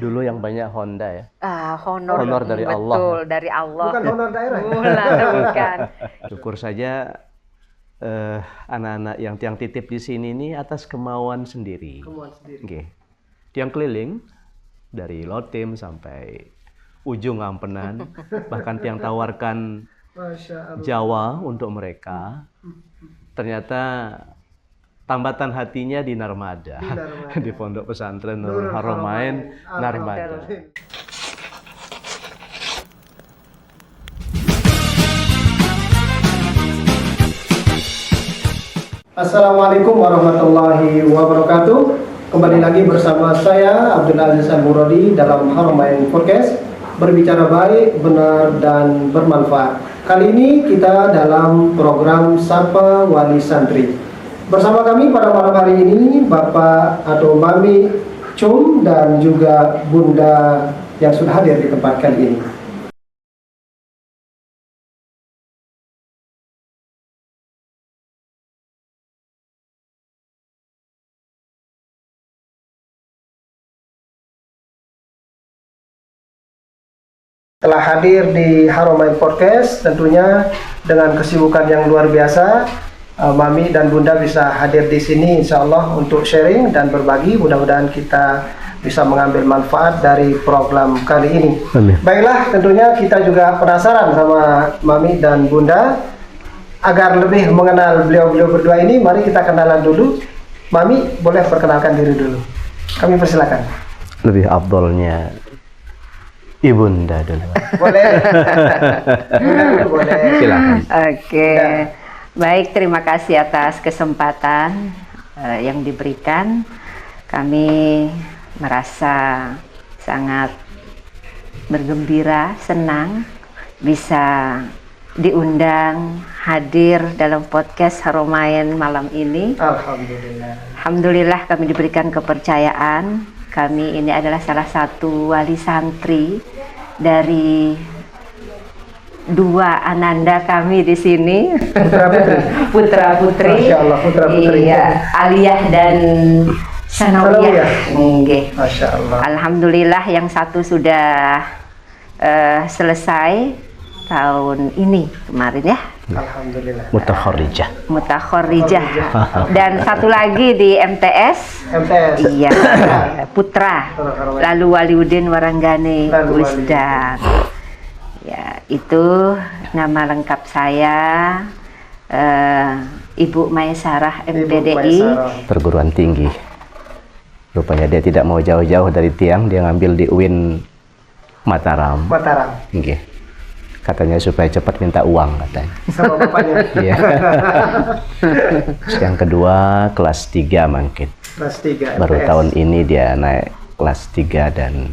Dulu yang banyak Honda ya. Honor dari betul, Allah. dari Allah. Bukan honor daerah. Bukan. Syukur saja anak-anak yang tiang titip di sini ini atas kemauan sendiri. Kemauan sendiri. Okay. Tiang keliling dari Lotim sampai ujung Ampenan, bahkan tiang tawarkan Jawa untuk mereka. Ternyata tambatan hatinya di Narmada, di Pondok Pesantren Nurul Haramain Narmada. Assalamualaikum warahmatullahi wabarakatuh. Kembali lagi bersama saya Abdul Aziz Al-Muradi dalam Haramain Podcast, berbicara baik, benar, dan bermanfaat. Kali ini kita dalam program Sapa Wali Santri. Bersama kami pada malam hari ini Bapak atau Mami Cum dan juga Bunda yang sudah hadir di tempat kali ini. Telah hadir di Haramain Podcast, tentunya dengan kesibukan yang luar biasa, Mami dan Bunda bisa hadir di sini insya Allah untuk sharing dan berbagi. Mudah-mudahan kita bisa mengambil manfaat dari program kali ini. Amin. Baiklah, tentunya kita juga penasaran sama Mami dan Bunda. Agar lebih mengenal beliau-beliau berdua ini, mari kita kenalan dulu. Mami, boleh perkenalkan diri dulu. Kami persilakan. Lebih afdolnya Ibunda dulu. Boleh. Bunda dulu boleh. Silakan. Oke. Baik, terima kasih atas kesempatan yang diberikan. Kami merasa sangat bergembira, senang bisa diundang hadir dalam podcast Haramain malam ini. Alhamdulillah. Alhamdulillah kami diberikan kepercayaan. Kami ini adalah salah satu wali santri dari dua ananda kami di sini. Putra putri. Masya Allah, putra putri. Iya, Aliyah dan Sanawiyah. Nggih. Masya Allah. Alhamdulillah yang satu sudah selesai tahun ini kemarin ya. Alhamdulillah. Mutakhorijah. Dan satu lagi di MTS. Iya, putra. Lalu Waliuddin Waranggane Wisdan. Ya, itu nama lengkap saya, Ibu Maisarah MPDI. Perguruan tinggi. Rupanya dia tidak mau jauh-jauh dari tiang, dia ngambil di UIN Mataram. Okay. Katanya supaya cepat minta uang katanya. Sama bapaknya. Iya. Yang kedua kelas 3 mungkin. Kelas 3. Baru tahun ini dia naik kelas 3 dan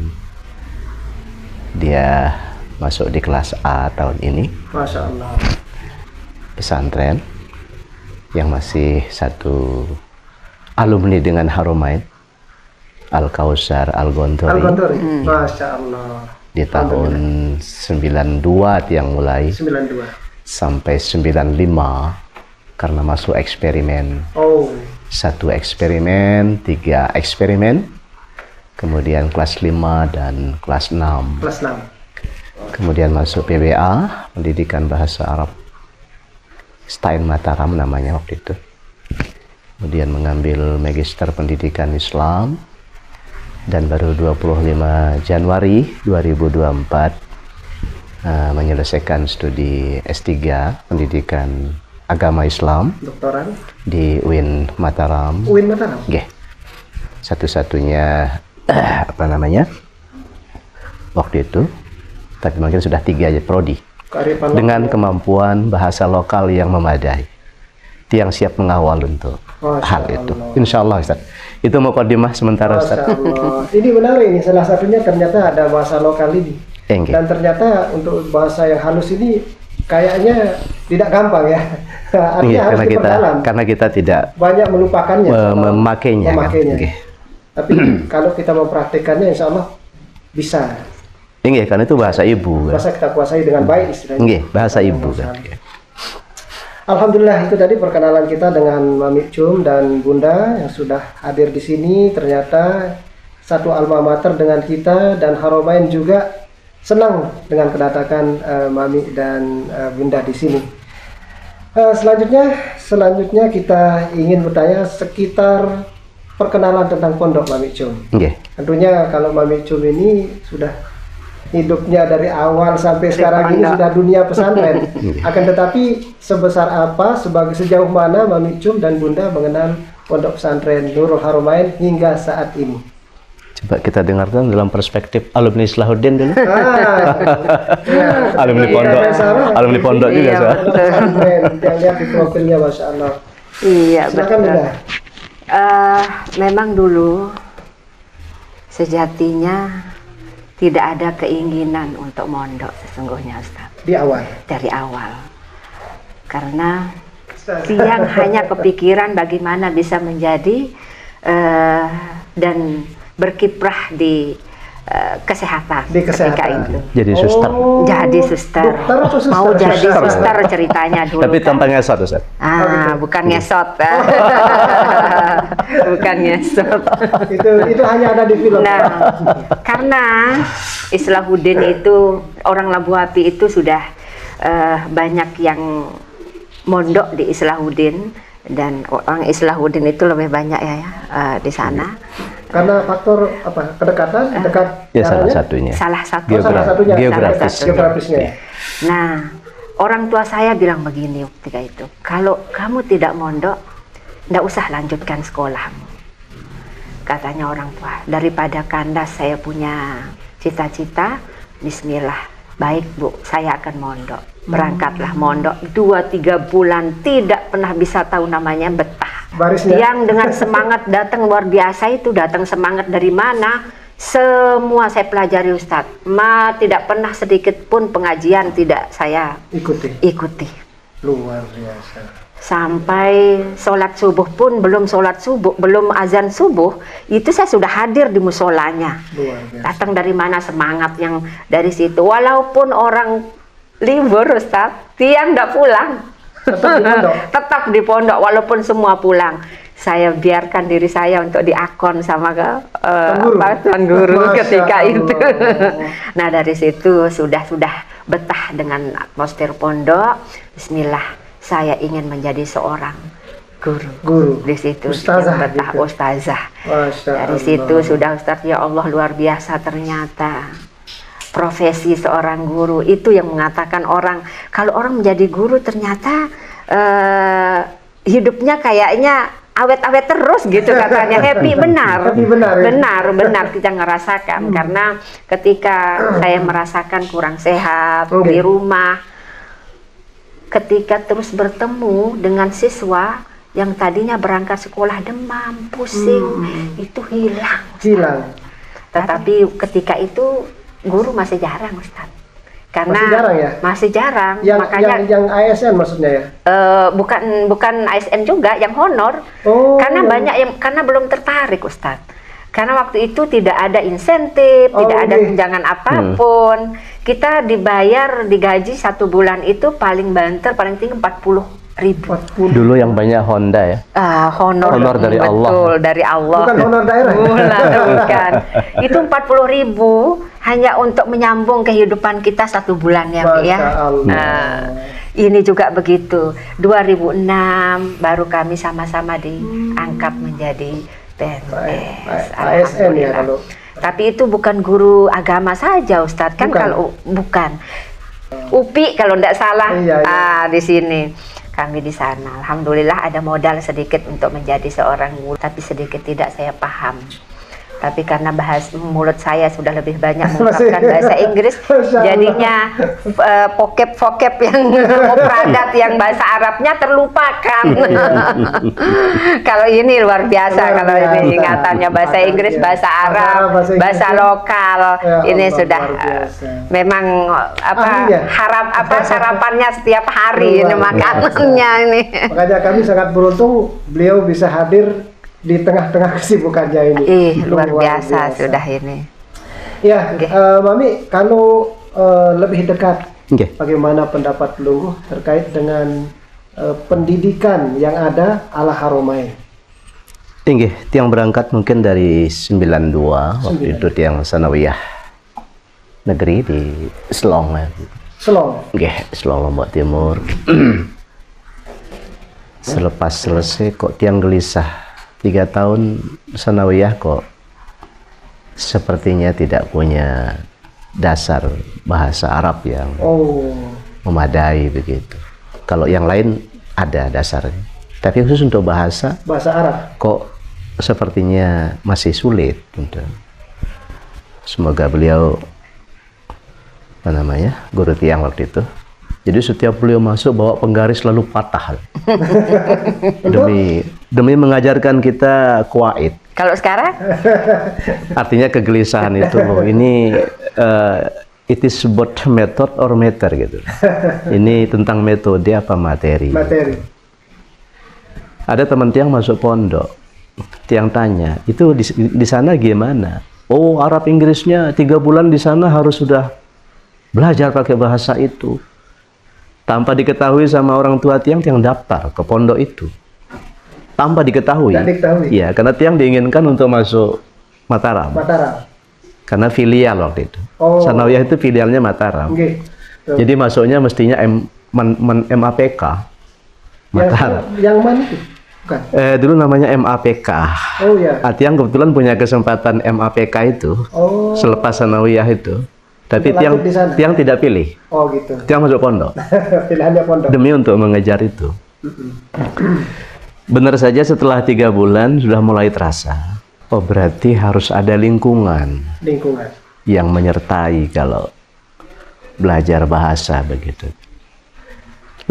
dia masuk di kelas A tahun ini. Masya Allah. Pesantren yang masih satu alumni dengan Haramain, Al-Kausar Al-Gontori. Masya Allah. Di tahun 92 tiang mulai 92 sampai 95 karena masuk eksperimen. Satu eksperimen, 3 eksperimen, kemudian kelas 5 dan kelas 6. Kemudian masuk PBA, pendidikan bahasa Arab Stein Mataram namanya waktu itu. Kemudian mengambil magister pendidikan Islam. Dan baru 25 Januari 2024 menyelesaikan studi S3 pendidikan agama Islam doktoran di UIN Mataram. Okay. Satu-satunya waktu itu, tapi mungkin sudah 3 prodi dengan kemampuan bahasa lokal yang memadai. Tiang siap mengawal untuk hal itu. Insya Allah Ustaz. Itu mukadimah sementara Ustaz. Ini menarik ini, salah satunya ternyata ada bahasa lokal ini. Dan ternyata untuk bahasa yang halus ini kayaknya tidak gampang ya. Artinya harus diperdalam. Karena kita tidak banyak melupakannya, memakainya. Tapi kalau kita mempraktikannya insya Allah bisa. Karena itu bahasa ibu. Bahasa kita kuasai dengan baik istilahnya. Bahasa ibu kan. Alhamdulillah, itu tadi perkenalan kita dengan Mami Cum dan Bunda yang sudah hadir di sini. Ternyata satu alma mater dengan kita, dan Haramain juga senang dengan kedatangan Mami dan Bunda di sini. Selanjutnya kita ingin bertanya sekitar perkenalan tentang pondok Mami Cum. Tentunya kalau Mami Cum ini sudah hidupnya dari awal sampai sekarang ini sudah dunia pesantren. Akan tetapi sebesar apa, sejauh mana Mami Cum dan Bunda mengenal pondok pesantren Nurul Haramain hingga saat ini? Coba kita dengarkan dalam perspektif alumni Islahuddin dulu. Ya, alumni pondok juga. Iya, Kita lihat di profilnya, Masya Allah. Iya, Silakan, betul. Bunda. Memang dulu sejatinya tidak ada keinginan untuk mondok sesungguhnya, Ustaz. Di awal. Dari awal. Karena yang hanya kepikiran bagaimana bisa menjadi dan berkiprah di kesehatan, ketika itu. Jadi suster. Jadi suster. Mau jadi suster ceritanya dulu. Tapi tanpa ngesot, Ustaz. Bukan ngesot. Bukan ngesot. Itu hanya ada di film. Nah, karena Islahuddin itu, orang Labu Api itu sudah banyak yang mondok di Islahuddin, dan orang Islahuddin itu lebih banyak ya di sana. Karena faktor apa? Kedekatan, dekat Ya, salah jaraknya? satunya. Salah satu. Geografisnya. Nah, orang tua saya bilang begini ketika itu, kalau kamu tidak mondok, nggak usah lanjutkan sekolahmu. Katanya orang tua, daripada kandas saya punya cita-cita, bismillah, baik Bu, saya akan mondok. Berangkatlah mondok 2-3 bulan, tidak pernah bisa tahu namanya betah. Barisnya. Yang dengan semangat datang luar biasa itu, datang semangat dari mana? Semua saya pelajari, Ustadz. Tidak pernah sedikit pun pengajian tidak saya ikuti. Luar biasa. Sampai sholat subuh pun, belum azan subuh, itu saya sudah hadir di musolanya. Luar biasa. Datang dari mana semangat yang dari situ. Walaupun orang libur, Ustadz, tiang tidak pulang. Tetap di pondok walaupun semua pulang. Saya biarkan diri saya untuk diakon sama Tuan Guru ketika itu. Nah, dari situ sudah betah dengan atmosfer pondok. Bismillah, saya ingin menjadi seorang guru. Di situ Ustazah, betah gitu. Ustazah. Masya Dari Allah. situ sudah, Ustaz, ya Allah, luar biasa ternyata. Profesi seorang guru itu yang mengatakan orang, kalau orang menjadi guru ternyata hidupnya kayaknya awet-awet terus gitu katanya. Happy, benar. Happy, benar, ya? benar kita ngerasakan. Karena ketika saya merasakan kurang sehat di rumah, ketika terus bertemu dengan siswa yang tadinya berangkat sekolah demam, pusing, itu hilang. Tetapi ketika itu guru masih jarang, Ustaz. Karena masih jarang ya? Masih jarang. Makanya yang ASN maksudnya ya? Bukan ASN juga, yang honor. Karena belum tertarik, Ustaz. Karena waktu itu tidak ada insentif, tidak ada tunjangan apapun. Kita digaji 1 bulan itu paling banter, paling tinggi 40.000. Dulu yang banyak Honda ya. Honor dari Allah. Betul, dari Allah. Bukan honor daerah. Bukan. Itu 40.000 hanya untuk menyambung kehidupan kita 1 bulan ya, Bu, ya. Ini juga begitu. 2006 baru kami sama-sama diangkat menjadi PNS. ASN ya kalau. Tapi itu bukan guru agama saja, Ustadz. Kan bukan. UPI kalau tidak salah. Iya. Di sini. Kami di sana, alhamdulillah ada modal sedikit untuk menjadi seorang guru, tapi sedikit tidak saya paham. Tapi karena mulut saya sudah lebih banyak mengungkapkan bahasa Inggris, jadinya vocab yang mufradat yang bahasa Arabnya terlupakan. Kalau ini luar biasa, kalau ini ingatannya bahasa Inggris, bahasa Arab, bahasa lokal, ini sudah memang sarapannya setiap hari ini makanannya ini. Makanya kami sangat beruntung beliau bisa hadir di tengah-tengah kesibukannya ini. Luar biasa sudah ini. Ya, Mami, kalau lebih dekat, bagaimana pendapat Lungguh terkait dengan pendidikan yang ada ala Haramain? Inggih, tiang berangkat mungkin dari 92 waktu itu tiang sanawiyah negeri di Selong. Selong. Inggih, Selong Lombok Timur. Selepas selesai kok tiang gelisah 3 tahun sanawiyah kok sepertinya tidak punya dasar bahasa Arab yang memadai begitu. Kalau yang lain ada dasarnya, tapi khusus untuk bahasa Arab kok sepertinya masih sulit. Semoga beliau guru tiang waktu itu. Jadi setiap beliau masuk bawa penggaris lalu patah demi mengajarkan kita kuwait. Kalau sekarang? Artinya kegelisahan itu ini it is about method or matter gitu. Ini tentang metode apa materi. Ada teman tiang masuk pondok, tiang tanya, itu di sana gimana? Oh, Arab Inggrisnya 3 bulan di sana harus sudah belajar pakai bahasa itu. Tanpa diketahui sama orang tua tiang daftar ke pondok itu. Tanpa diketahui. Iya, karena tiang diinginkan untuk masuk Mataram. Karena filial waktu itu. Sanawiyah itu filialnya Mataram. Jadi masuknya mestinya MAPK. Mataram. Yang mana itu? Bukan. Dulu namanya MAPK. Tiang kebetulan punya kesempatan MAPK itu. Selepas sanawiyah itu. Tapi tiang tidak pilih. Gitu. Tiang masuk pondok. Pilihannya pondok. Demi untuk mengejar itu. Benar saja setelah 3 bulan sudah mulai terasa. Oh, berarti harus ada lingkungan yang menyertai kalau belajar bahasa begitu.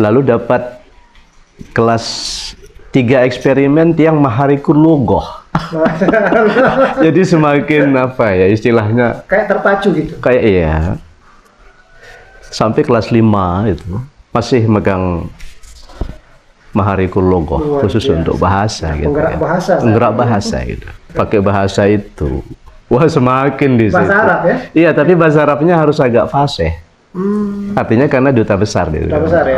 Lalu dapat kelas 3 eksperimen tiang maharikul lughah. Jadi semakin istilahnya kayak terpacu gitu. Kayak iya. Sampai kelas 5 itu masih megang maharikul lughah khusus untuk bahasa gitu. Penggerak bahasa gitu. Pakai bahasa itu. Wah, semakin di situ. Bahasa Arab ya? Iya, tapi bahasa Arabnya harus agak fasih. Artinya karena duta besar gitu. Duta besar ya.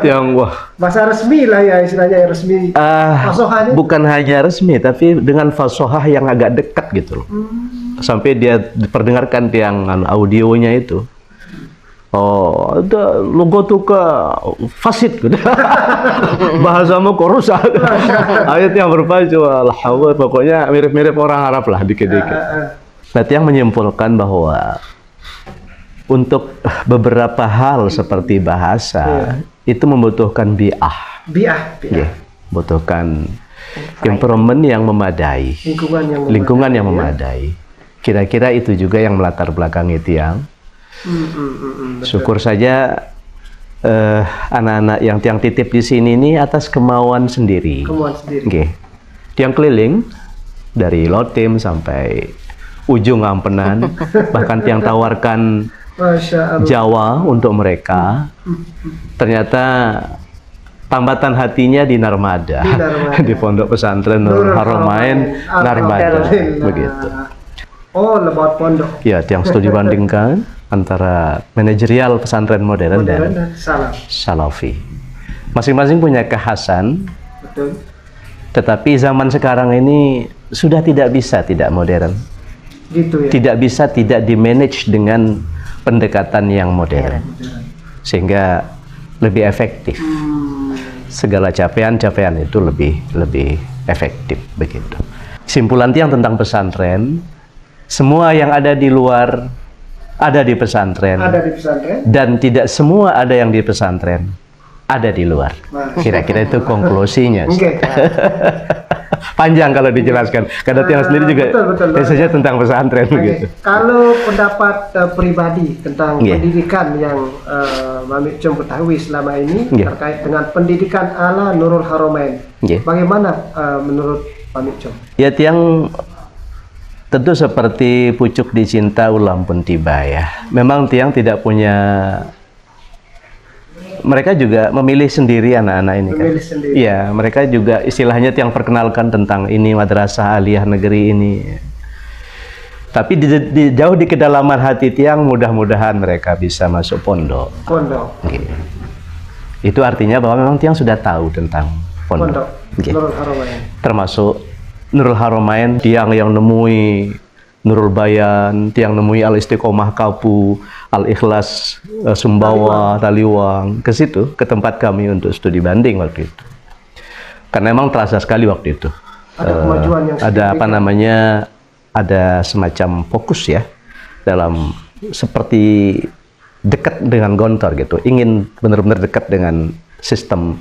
Yang bahasa resmi lah ya, istilahnya resmi. Fasohanya bukan hanya resmi, tapi dengan fasohah yang agak dekat gitu loh. Sampai dia diperdengarkan tiang audionya itu. Oh, ada logo tuh ke fasid gitu. Bahasamu kok rusak. Ayat yang berpacu, alhamdulillah, pokoknya mirip-mirip orang Arab lah dikit-dikit. Berarti yang menyimpulkan bahwa untuk beberapa hal seperti bahasa itu membutuhkan bi'ah. Membutuhkan improvement yang memadai. Lingkungan yang memadai. Kira-kira itu juga yang melatar belakangi tiang. Syukur saja anak-anak yang tiang titip di sini ini atas kemauan sendiri. Tiang keliling dari Lotim sampai ujung Ampenan, bahkan tiang tawarkan Jawa untuk mereka. Ternyata tambatan hatinya di Narmada, di Pondok Pesantren Nurul Haramain Narmada, begitu. Lewat pondok. Ya, tiang studi bandingkan antara manajerial pesantren modern dan salafi. Masing-masing punya kekhasan. Betul. Tetapi zaman sekarang ini sudah tidak bisa tidak modern. Gitu ya. Tidak bisa tidak di-manage dengan pendekatan yang modern. Sehingga lebih efektif. Segala capaian-capaian itu lebih efektif begitu. Kesimpulan tiang tentang pesantren, semua yang ada di luar ada di pesantren. Dan tidak semua ada yang di pesantren ada di luar. Kira-kira itu konklusinya. Panjang kalau dijelaskan. Karena tiang sendiri juga biasanya tentang pesantren begitu. Kalau pendapat pribadi tentang pendidikan yang Mamik Cum ketahui selama ini terkait dengan pendidikan ala Nurul Haramain, bagaimana menurut Mamik Cum? Ya, tiang tentu seperti pucuk dicinta ulam pun tiba ya. Memang tiang tidak punya, mereka juga memilih sendiri anak-anak ini kan. Iya, mereka juga istilahnya tiang perkenalkan tentang ini madrasah aliyah negeri ini. Tapi jauh di kedalaman hati tiang, mudah-mudahan mereka bisa masuk pondok. Itu artinya bahwa memang tiang sudah tahu tentang pondok. Termasuk Nurul Haramain, tiang yang nemui Nurul Bayan, tiang nemui Al-Istiqomah Kapu, Al-Ikhlas Sumbawa, Taliwang, ke situ, ke tempat kami untuk studi banding waktu itu. Karena memang terasa sekali waktu itu. Ada kemajuan yang ada apa namanya, ada semacam fokus ya dalam seperti dekat dengan Gontor gitu, ingin benar-benar dekat dengan sistem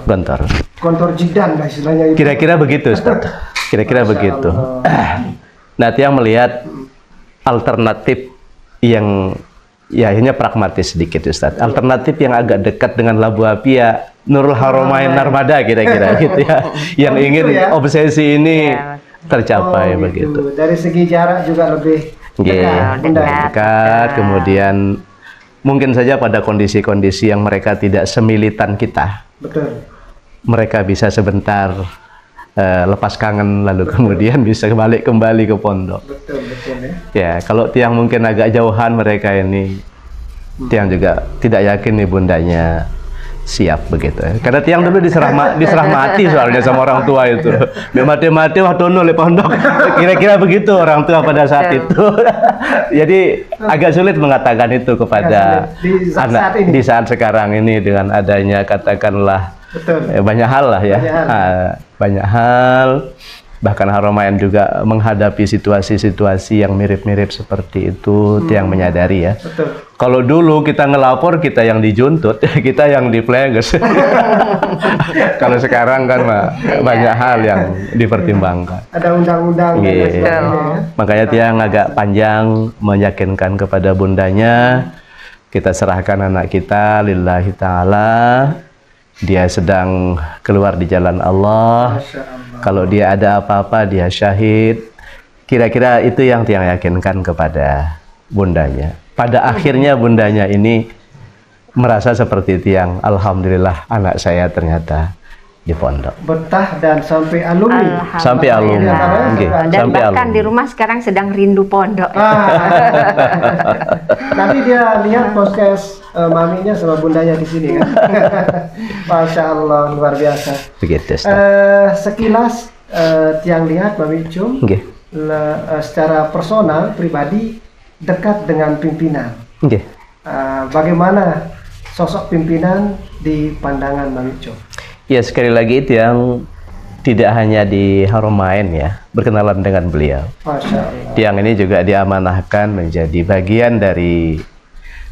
Gontor. Gontor Jidan lah istilahnya itu. Kira-kira begitu, Ustaz. Kira-kira begitu. Nah, Tiang melihat alternatif yang ya akhirnya pragmatis sedikit, Ustaz. Alternatif yang agak dekat dengan Labu Api ya Nurul Haramain Narmada kira-kira gitu ya. Yang ingin obsesi ini tercapai begitu. Dari segi jarak juga lebih dekat. Kemudian mungkin saja pada kondisi-kondisi yang mereka tidak semilitan kita. Betul. Mereka bisa sebentar lepas kangen lalu kemudian bisa kembali ke pondok. Betul ya. Ya, kalau Tiang mungkin agak jauhan mereka ini, Tiang juga tidak yakin nih bundanya siap begitu ya. Karena Tiang dulu diserah mati soalnya sama orang tua itu. Mati waktu oleh pondok. Kira-kira begitu orang tua pada saat itu. Jadi agak sulit mengatakan itu kepada anak di saat sekarang ini dengan adanya katakanlah banyak hal lah ya. Banyak hal. Bahkan Haramain juga menghadapi situasi-situasi yang mirip-mirip seperti itu, Tiang menyadari ya. Betul. Kalau dulu kita ngelapor, kita yang dijuntut, kita yang dipleges. Kalau sekarang kan banyak hal yang dipertimbangkan. Ada undang-undang. Makanya Tiang agak panjang meyakinkan kepada bundanya, kita serahkan anak kita lillahi ta'ala. Dia sedang keluar di jalan Allah. Kalau dia ada apa-apa, dia syahid. Kira-kira itu yang Tiang yakinkan kepada bundanya. Pada akhirnya bundanya ini merasa seperti Tiang. Alhamdulillah anak saya ternyata di pondok. Betah dan sampai alumni. Sampai alumni. Dan sampai bahkan di rumah sekarang sedang rindu pondok. Nanti dia lihat podcast maminya sama bundanya di sini kan. Masya Allah, luar biasa. Begitu. Sekilas Tiang lihat Mami Cum secara personal, pribadi dekat dengan pimpinan. Bagaimana sosok pimpinan di pandangan Mami Cum? Ya, sekali lagi Tiang tidak hanya di Haramain ya berkenalan dengan beliau. Masya Allah. Tiang ini juga diamanahkan menjadi bagian dari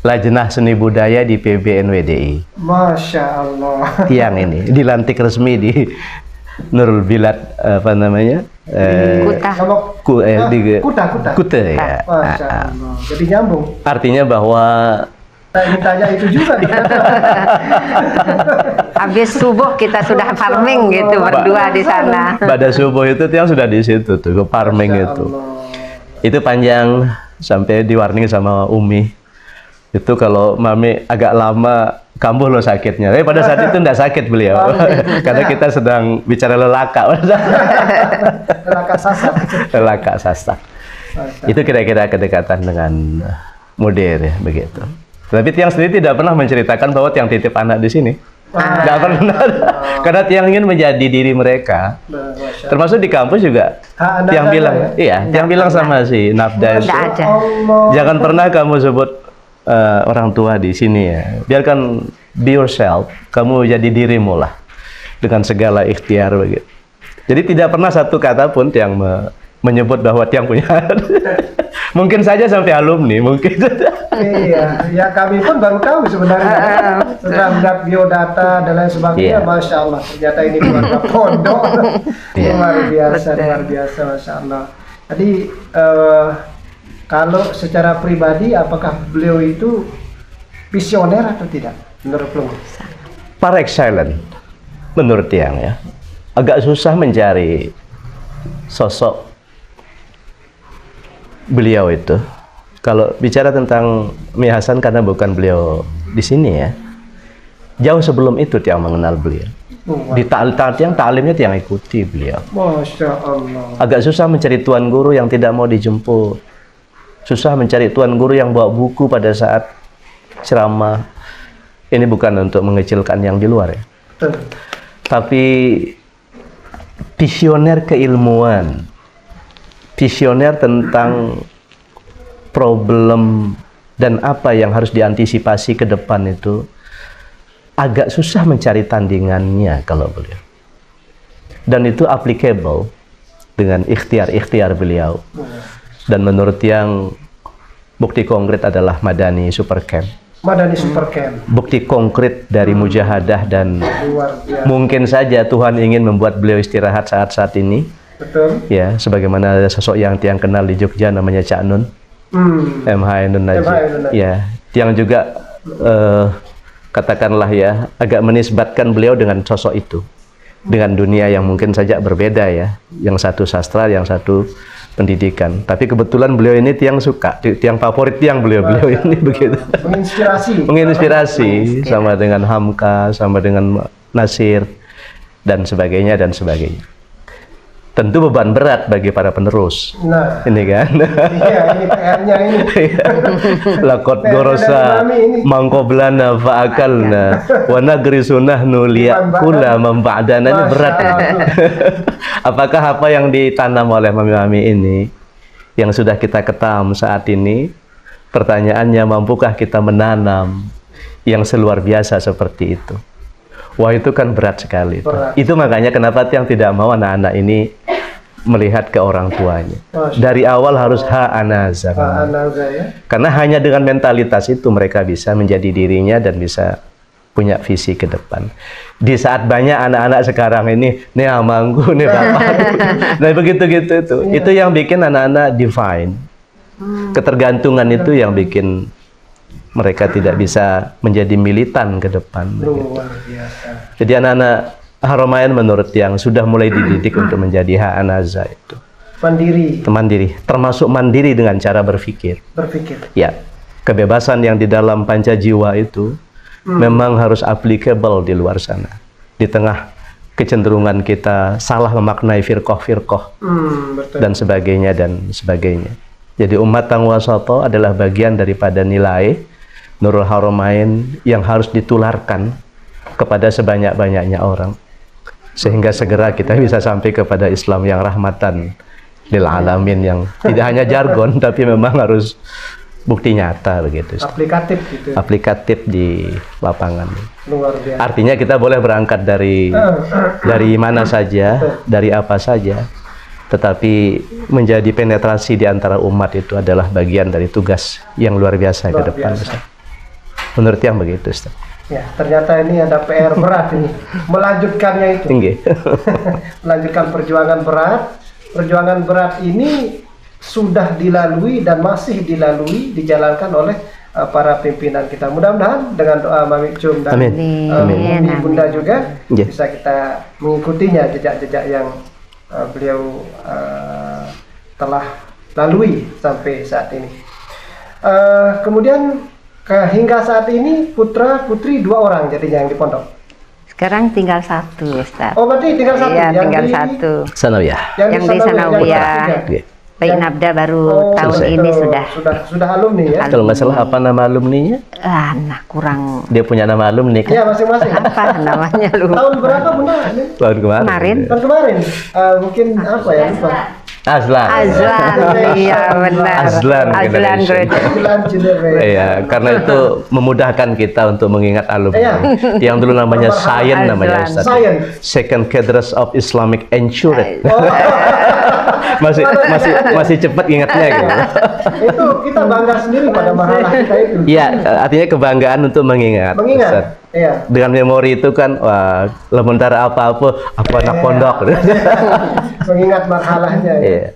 Lajnah Seni Budaya di PBNWDI. Masya Allah. Tiang ini dilantik resmi di Nurul Bilad apa namanya? Kuta ya. Masya Allah. Jadi nyambung. Artinya bahwa saya ingin tanya itu juga. Habis subuh kita sudah farming gitu berdua di sana. Pada subuh itu Tiang sudah di situ tuh ke farming itu. Itu panjang sampai di warning sama Umi. Itu kalau Mami agak lama kambuh loh sakitnya. Tapi pada saat itu enggak sakit beliau. Karena kita sedang bicara lelaka. Lelaka sasak. Itu kira-kira kedekatan dengan mudir ya begitu. Tapi Tiang sendiri tidak pernah menceritakan bahwa Tiang titip anak di sini. Nggak pernah. Karena Tiang ingin menjadi diri mereka. Termasuk di kampus juga. Tiang bilang, Tiang bilang sama si Nafda itu, jangan pernah kamu sebut orang tua di sini ya. Biarkan be yourself. Kamu jadi dirimu lah dengan segala ikhtiar begitu. Jadi tidak pernah satu kata pun Tiang menyebut bahwa Tiang punya. Mungkin saja sampai alumni, mungkin. Iya, ya kami pun baru tahu sebenarnya. Setelah melihat biodata dan lain sebagainya, Masya Allah, ternyata ini keluarga pondok. Luar biasa, Masya Allah. Jadi, kalau secara pribadi, apakah beliau itu visioner atau tidak? Menurut beliau? Par excellence, menurut Tiang ya. Agak susah mencari sosok beliau itu. Kalau bicara tentang Mi Hasan karena bukan beliau di sini ya. Jauh sebelum itu Tiang mengenal beliau. Di ta'limnya Tiang ikuti beliau. Masya Allah. Agak susah mencari tuan guru yang tidak mau dijemput. Susah mencari tuan guru yang bawa buku pada saat ceramah. Ini bukan untuk mengecilkan yang di luar ya. Tapi visioner keilmuan, visioner tentang problem dan apa yang harus diantisipasi ke depan itu agak susah mencari tandingannya kalau beliau. Dan itu applicable dengan ikhtiar-ikhtiar beliau. Dan menurut yang bukti konkret adalah Madani Super Camp. Madani Super Camp. Bukti konkret dari mujahadah dan Luar biasa. mungkin saja Tuhan ingin membuat beliau istirahat saat-saat ini. Betul. Ya, sebagaimana ada sosok yang tiang kenal di Jogja namanya Cak Nun. MH Nun Najib. Ya, yang juga katakanlah ya agak menisbatkan beliau dengan sosok itu. Dengan dunia yang mungkin saja berbeda ya. Yang satu sastra, yang satu pendidikan. Tapi kebetulan beliau ini tiang suka, tiang favorit tiang beliau ini begitu. Menginspirasi sama dengan Hamka, sama dengan Nasir dan sebagainya dan sebagainya. Tentu beban berat bagi para penerus. Nah, ini kan. Iya, ini PR-nya ini. Lakot gorosa mangkoblana faakalna wa nagri sunahnu liyakula memba'dana. Ini berat. Apakah apa yang ditanam oleh mami-mami ini yang sudah kita ketam saat ini, pertanyaannya mampukah kita menanam yang seluar biasa seperti itu? Wah, itu kan berat sekali. Itu makanya kenapa yang tidak mau anak-anak ini melihat ke orang tuanya. Dari awal harus ha'anaza. Ya? Karena hanya dengan mentalitas itu mereka bisa menjadi dirinya dan bisa punya visi ke depan. Di saat banyak anak-anak sekarang ini, nih amangku, nih bapak, nah begitu-gitu itu. Iya. Itu yang bikin anak-anak define. Ketergantungan itu yang bikin mereka tidak bisa menjadi militan ke depan. Luar biasa. Jadi anak-anak Haramain menurut yang sudah mulai dididik untuk menjadi ha'anaza itu. Mandiri, termasuk mandiri dengan cara berpikir. Ya, kebebasan yang di dalam panca jiwa itu memang harus applicable di luar sana. Di tengah kecenderungan kita salah memaknai firqoh dan sebagainya dan sebagainya. Jadi umat tang wasato adalah bagian daripada nilai Nurul Haramain yang harus ditularkan kepada sebanyak-banyaknya orang, sehingga segera kita bisa sampai kepada Islam yang rahmatan lil alamin, yang tidak hanya jargon tapi memang harus bukti nyata begitu. Aplikatif gitu. Aplikatif di lapangan. Luar biasa. Artinya kita boleh berangkat dari mana saja, dari apa saja, tetapi menjadi penetrasi di antara umat itu adalah bagian dari tugas yang luar biasa ke depan. Menurut yang begitu, Ustaz. Ya, ternyata ini ada PR berat ini. Melanjutkannya itu. Tinggi. Melanjutkan perjuangan berat. Perjuangan berat ini sudah dilalui dan masih dilalui, dijalankan oleh para pimpinan kita. Mudah-mudahan dengan doa Mami Cum dan Mumi Bunda juga bisa kita mengikutinya jejak-jejak yang beliau telah lalui sampai saat ini. Kemudian hingga saat ini putra putri 2 orang jadinya yang di pondok. Sekarang tinggal 1, Ustaz. Oh, berarti tinggal 1. Iya, yang tinggal di 1. Sanawiyah. Yang di Sanawiyah. Baik Nabda baru tahun ini sudah alumni ya. Kalau nggak salah apa nama alumninya? Nah, kurang. Dia punya nama alumni kan? Iya, masing-masing. Apa namanya lupa. Tahun berapa Bunda? Tahun kemarin. Tahun kemarin. Mungkin apa ya? Lupa. Azlan, iya benar. Azlan Generation. Iya, karena itu memudahkan kita untuk mengingat alumni. Yang dulu namanya Sayen namanya Ustaz. Second Cadres of Islamic Insurance. masih cepat ingatnya gitu. Itu kita bangga sendiri pada mahalah kita itu. Iya, artinya kebanggaan untuk mengingat. Ustaz. Iya. Dengan memori itu kan, wah, lementara apa anak pondok. Mengingat mahalahnya. Iya.